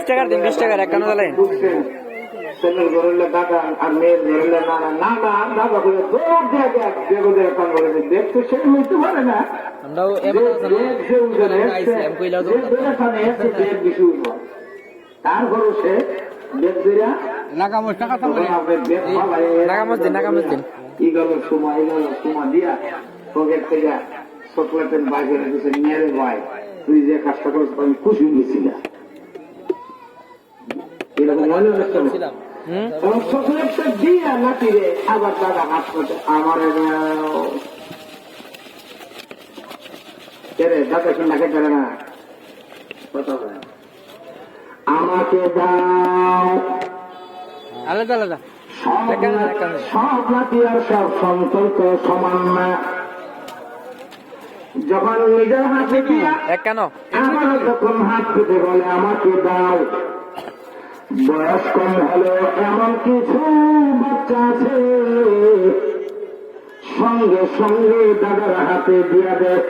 টাকার দিন 20 টাকার এক কানো জ্বালাই ছেলের ঘরের দাদা আর মেয়ের ঘরের নানা নানা দাদা বলে দৌড় দেয়া দেখ বেগদের কান বলে দেখতে সে হইতে পারে না আমরাও তারপর সে নাগামত দিন ইগলের সময় দিয়া পকেট থেকে চকলেটের বাইরে দিচ্ছে মেরে ভাই তুই যে কাজটা করছ আমি খুশি হয়েছি না এরকম মনে হচ্ছে চকলেটটা দিয়া নাকি রে আবার দাদা হাত করছে আমার দাদা কি নাকে ধরে না আমাকে দাও আলাদা আলাদা সব নাকি আর সব সম্পর্ক সমান না যখন নিজের হাতে দিয়া আমার যখন হাত পেতে বলে আমাকে দাও বয়স কম হলে এমন কিছু বাচ্চা আছে সঙ্গে সঙ্গে দাদার হাতে দিয়া দেয়